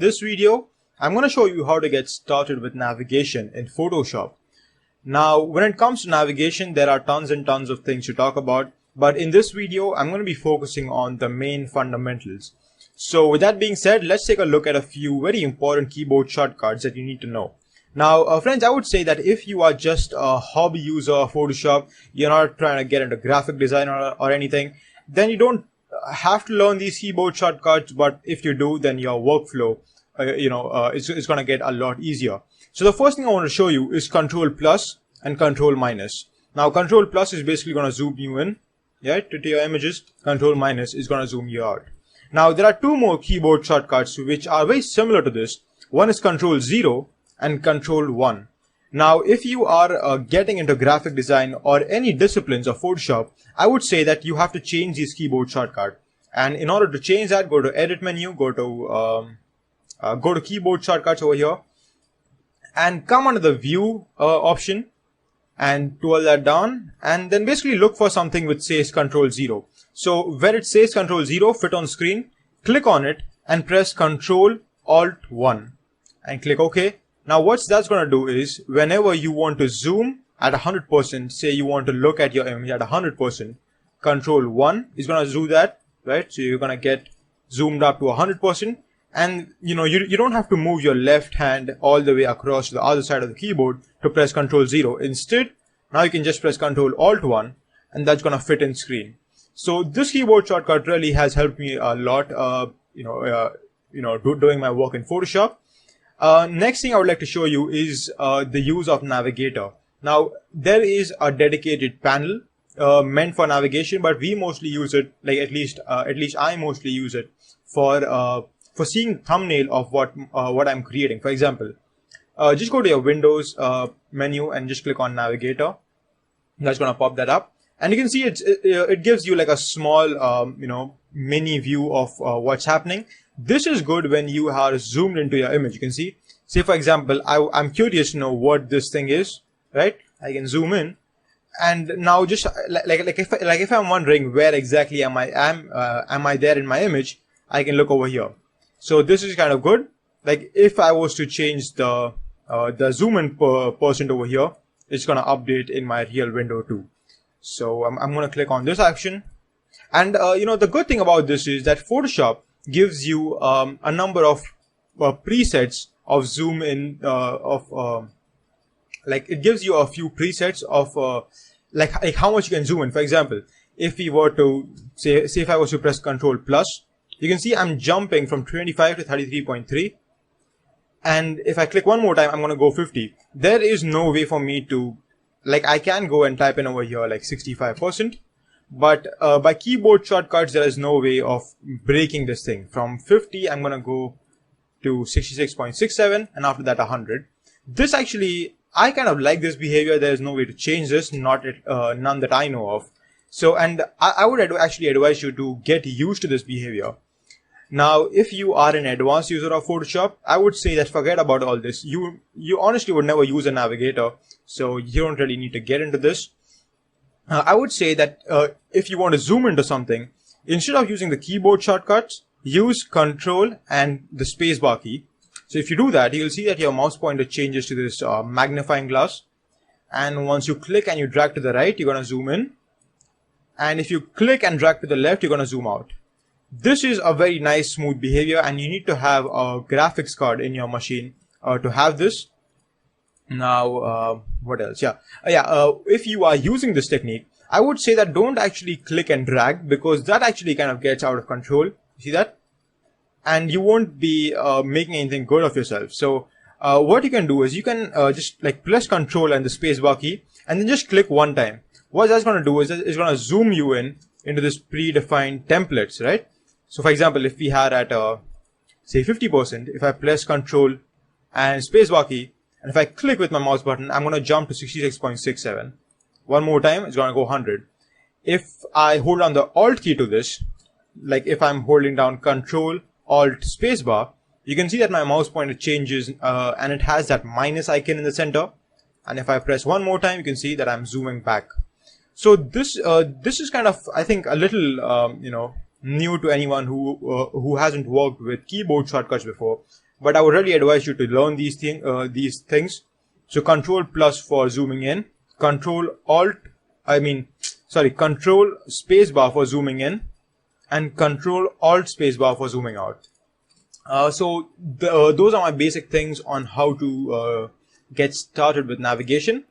this video, I'm going to show you how to get started with navigation in Photoshop. Now, when it comes to navigation, there are tons and tons of things to talk about, but in this video, I'm going to be focusing on the main fundamentals. So with that being said, let's take a look at a few very important keyboard shortcuts that you need to know. Now, friends, I would say that if you are just a hobby user of Photoshop, you're not trying to get into graphic design or anything, then you don't have to learn these keyboard shortcuts. But if you do, then your workflow, it's going to get a lot easier. So the first thing I want to show you is Control Plus and Control Minus. Now, Control Plus is basically going to zoom you in, to your images. Control Minus is going to zoom you out. Now, there are two more keyboard shortcuts which are very similar to this. One is Control 0 and Control 1. Now, if you are getting into graphic design or any disciplines of Photoshop, I would say that you have to change these keyboard shortcut. And in order to change that, go to Edit menu, go to Keyboard Shortcuts over here, and come under the View option and twirl that down, and then basically look for something which says Control 0. So where it says Control 0 fit on screen, click on it and press Control Alt 1 and click OK. Now what that's going to do is whenever you want to zoom at 100%, say you want to look at your image at 100%, Control 1 is going to do that, right? So you're going to get zoomed up to 100%, and you don't have to move your left hand all the way across to the other side of the keyboard to press Control 0. Instead, now you can just press Control Alt 1 and that's going to fit in screen. So this keyboard shortcut really has helped me a lot, doing my work in Photoshop. Next thing I would like to show you is the use of Navigator. Now, there is a dedicated panel meant for navigation, but we mostly use it, like at least I mostly use it for seeing thumbnail of what I'm creating. For example, just go to your Windows menu and just click on Navigator. That's going to pop that up, and you can see it gives you like a small mini view of what's happening. This is good when you are zoomed into your image. You can see, say for example, I'm curious to know what this thing is, right? I can zoom in, and now just if I'm wondering where exactly am I there in my image, I can look over here. So this is kind of good. Like if I was to change the zoom in percent over here, it's going to update in my real window too. So I'm going to click on this action, and the good thing about this is that Photoshop gives you a number of presets of zoom in it gives you a few presets of like how much you can zoom in. For example, if we were to say if I was to press Control Plus, you can see I'm jumping from 25 to 33.3, and if I click one more time, I'm going to go 50. There is no way for me to, I can go and type in over here like 65%. But by keyboard shortcuts, there is no way of breaking this thing. From 50, I'm going to go to 66.67, and after that 100. This actually, I kind of like this behavior. There is no way to change this, none that I know of. So, and I would actually advise you to get used to this behavior. Now, if you are an advanced user of Photoshop, I would say that forget about all this. You honestly would never use a navigator, so you don't really need to get into this. I would say that if you want to zoom into something, instead of using the keyboard shortcuts, use Control and the spacebar key. So if you do that, you'll see that your mouse pointer changes to this magnifying glass. And once you click and you drag to the right, you're going to zoom in. And if you click and drag to the left, you're going to zoom out. This is a very nice, smooth behavior, and you need to have a graphics card in your machine to have this. Now, what else? If you are using this technique, I would say that don't actually click and drag, because that actually kind of gets out of control. See that? And you won't be making anything good of yourself. So what you can do is you can just press Control and the spacebar key, and then just click one time. What that's going to do is it's going to zoom you in into this predefined templates, right? So for example, if we had at say 50%, if I press Control and spacebar key, and if I click with my mouse button, I'm going to jump to 66.67. One more time, it's going to go 100. If I hold down the Alt key to this, like if I'm holding down Control, Alt, spacebar, you can see that my mouse pointer changes and it has that minus icon in the center. And if I press one more time, you can see that I'm zooming back. So this is kind of, I think, a little new to anyone who hasn't worked with keyboard shortcuts before. but I would really advise you to learn these things. So Control plus for zooming in, Control spacebar for zooming in, and Control Alt spacebar for zooming out. So those are my basic things on how to get started with navigation.